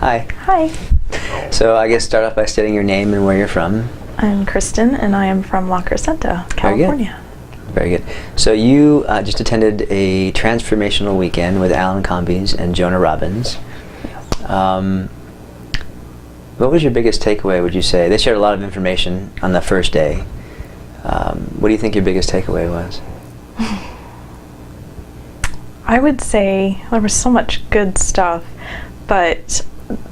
Hi. Hi. So I guess start off by stating your name and where you're from. I'm Christin, and I am from La Crescenta, California. Very good. So you just attended a transformational weekend with Alan Combies and Jonah Robbins. What was your biggest takeaway, would you say? They shared a lot of information on the first day. What do you think your biggest takeaway was? I would say there was so much good stuff, but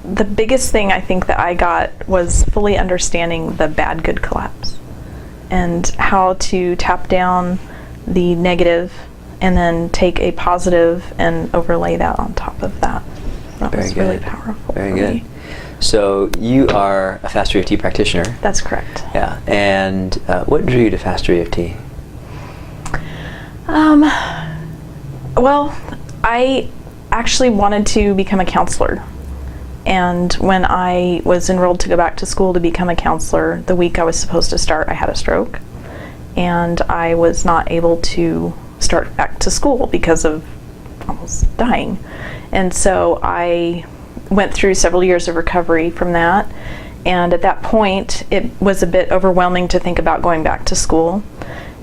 the biggest thing I think that I got was fully understanding the bad-good collapse and how to tap down the negative and then take a positive and overlay that on top of that. That was really powerful. Very good. So you are a FasterEFT practitioner. That's correct. Yeah. And what drew you to FasterEFT? Well, I actually wanted to become a counselor. And when I was enrolled to go back to school to become a counselor, the week I was supposed to start, I had a stroke. And I was not able to start back to school because of almost dying. And so I went through several years of recovery from that. And at that point, it was a bit overwhelming to think about going back to school.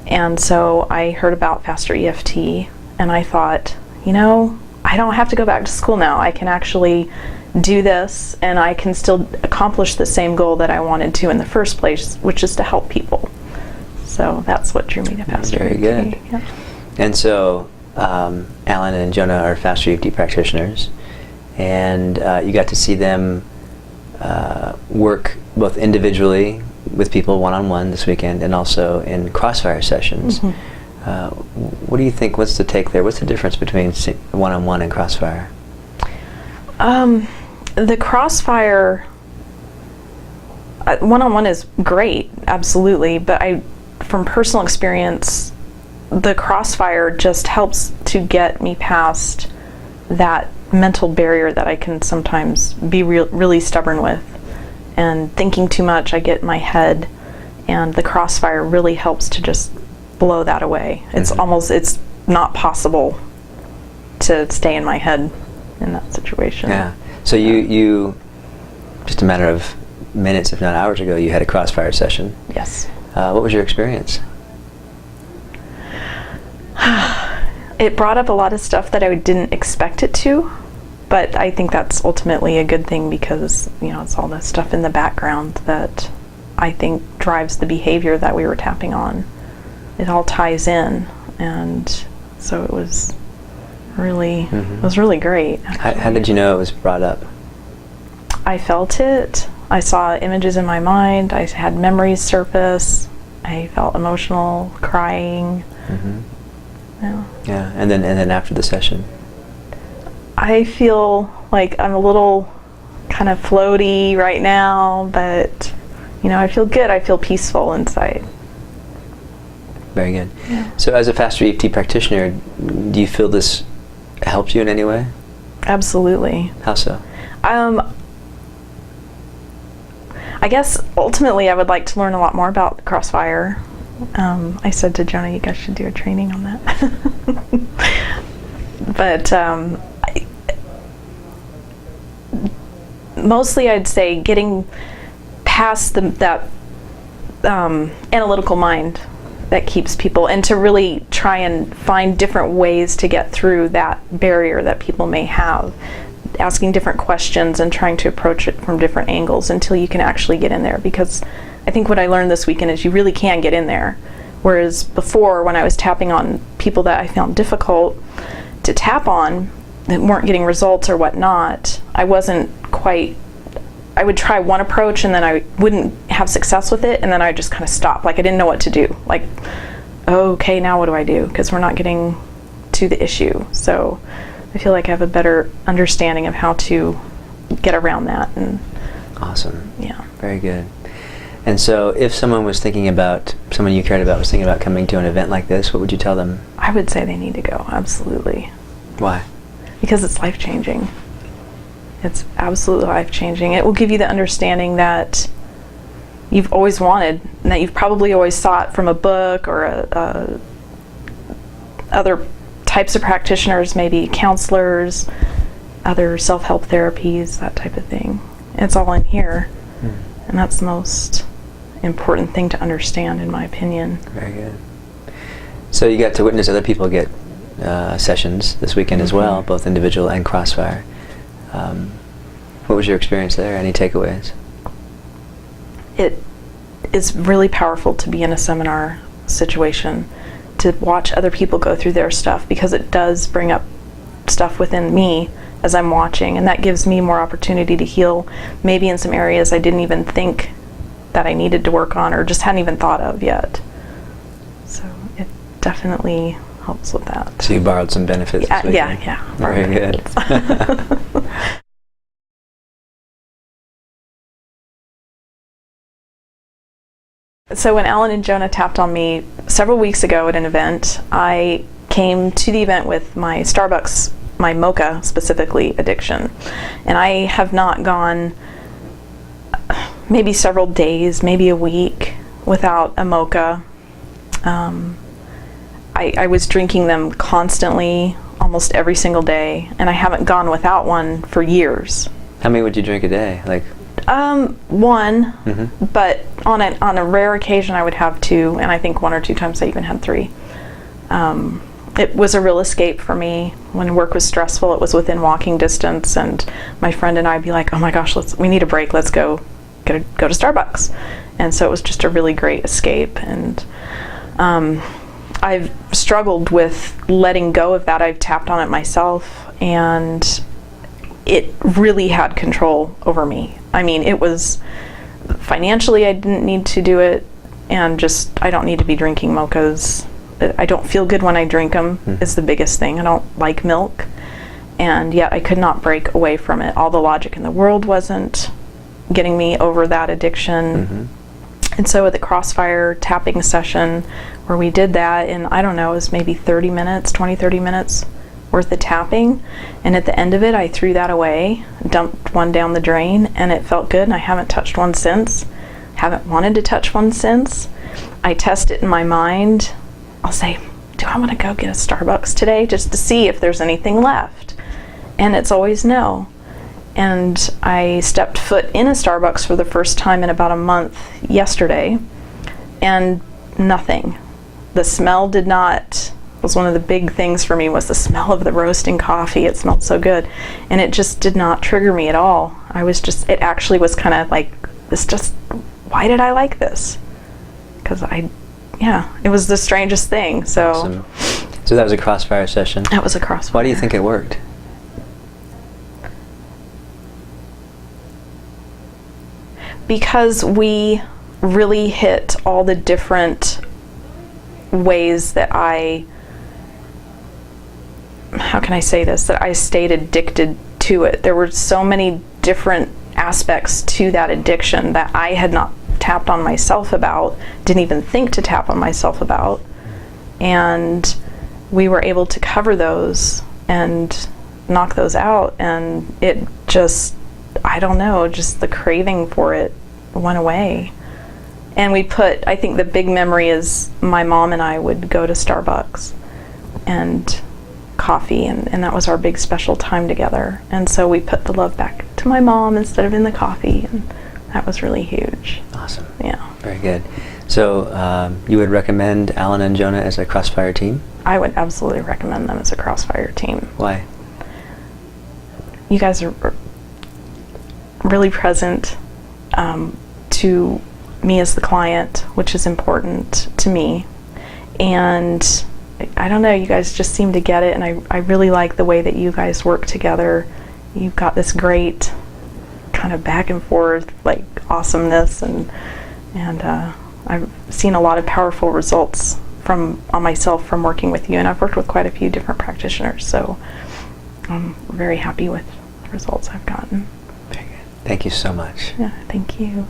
And so I heard about FasterEFT, and I thought, you know, I don't have to go back to school now. I can actually do this, and I can still accomplish the same goal that I wanted to in the first place, which is to help people. So that's what drew me to FasterEFT. Very good. Yeah. And so Alan and Jonah are FasterEFT practitioners, and you got to see them work both individually with people one-on-one this weekend and also in Crossfire sessions. What do you think, what's the take there? What's the difference between one-on-one and Crossfire? The Crossfire one-on-one is great, absolutely, but from personal experience, the Crossfire just helps to get me past that mental barrier that I can sometimes be really stubborn with. And thinking too much, I get in my head, and the Crossfire really helps to just blow that away. It's it's not possible to stay in my head in that situation. Yeah. So you just a matter of minutes, if not hours ago, you had a Crossfire session. Yes. What was your experience? It brought up a lot of stuff that I didn't expect it to, but I think that's ultimately a good thing because, you know, it's all the stuff in the background that I think drives the behavior that we were tapping on. It all ties in, and so it was really, it was really great. How did you know it was brought up? I felt it. I saw images in my mind. I had memories surface. I felt emotional, crying. Yeah, and then after the session? I feel like I'm a little kind of floaty right now, but you know, I feel good. I feel peaceful inside. Very good. Yeah. So as a FasterEFT practitioner, do you feel this helps you in any way? Absolutely. How so? I guess ultimately I would like to learn a lot more about Crossfire. I said to Jonah, you guys should do a training on that. But mostly I'd say getting past that analytical mind that keeps people, and to really try and find different ways to get through that barrier that people may have, asking different questions and trying to approach it from different angles until you can actually get in there. Because I think what I learned this weekend is you really can get in there, whereas before when I was tapping on people that I found difficult to tap on that weren't getting results or whatnot, I wasn't quite, I would try one approach and then I wouldn't have success with it, and then I just kind of stop, like I didn't know what to do, like, okay, now what do I do, because we're not getting to the issue. So I feel like I have a better understanding of how to get around that. And awesome. Yeah. Very good. And so if someone you cared about was thinking about coming to an event like this, what would you tell them? I would say they need to go, absolutely. Why? Because it's life-changing. It's absolutely life-changing. It will give you the understanding that you've always wanted, and that you've probably always sought from a book or other types of practitioners, maybe counselors, other self-help therapies, that type of thing. It's all in here, and that's the most important thing to understand, in my opinion. Very good. So you got to witness other people get sessions this weekend as well, both individual and Crossfire. What was your experience there? Any takeaways? It is really powerful to be in a seminar situation, to watch other people go through their stuff, because it does bring up stuff within me as I'm watching, and that gives me more opportunity to heal, maybe in some areas I didn't even think that I needed to work on or just hadn't even thought of yet. So it definitely helps with that. So you borrowed some benefits this weekend? Yeah. Very good. So when Alan and Jonah tapped on me several weeks ago at an event, I came to the event with my Starbucks, my mocha specifically, addiction. And I have not gone maybe several days, maybe a week without a mocha. I was drinking them constantly, almost every single day, and I haven't gone without one for years. How many would you drink a day? Like one, but on a rare occasion I would have two, and I think 1 or 2 times I even had 3. It was a real escape for me. When work was stressful, it was within walking distance, and my friend and I'd be like, oh my gosh, we need a break, let's go to Starbucks. And so it was just a really great escape, and I've struggled with letting go of that. I've tapped on it myself, and it really had control over me. I mean, it was financially, I didn't need to do it, and just I don't need to be drinking mochas. I don't feel good when I drink them is the biggest thing. I don't like milk, and yet I could not break away from it. All the logic in the world wasn't getting me over that addiction. And so at the Crossfire tapping session where we did that, and I don't know, it was maybe 30 minutes worth of tapping, and at the end of it I threw that away, dumped one down the drain, and it felt good, and I haven't touched one since. Haven't wanted to touch one since. I test it in my mind. I'll say, do I want to go get a Starbucks today just to see if there's anything left? And it's always no. And I stepped foot in a Starbucks for the first time in about a month yesterday, and nothing. The smell did not, was one of the big things for me, was the smell of the roasting coffee. It smelled so good, and it just did not trigger me at all. I was just, it actually was kind of like, this just, why did I like this? Because it was the strangest thing. So awesome. So that was a Crossfire session? That was a Crossfire. Why do you think it worked? Because we really hit all the different ways that how can I say this, that I stayed addicted to it. There were so many different aspects to that addiction that I had not tapped on myself about, didn't even think to tap on myself about, and we were able to cover those and knock those out, and it just, I don't know, just the craving for it went away. And we put, I think the big memory is my mom and I would go to Starbucks and coffee, and that was our big special time together. And so we put the love back to my mom instead of in the coffee, and that was really huge. Awesome. Yeah. Very good. So you would recommend Alan and Jonah as a Crossfire team? I would absolutely recommend them as a Crossfire team. Why? You guys are really present to me as the client, which is important to me. And I don't know, you guys just seem to get it, and I really like the way that you guys work together. You've got this great kind of back and forth, like, awesomeness, and I've seen a lot of powerful results on myself from working with you, and I've worked with quite a few different practitioners, so I'm very happy with the results I've gotten. Very good. Thank you so much. Yeah, thank you.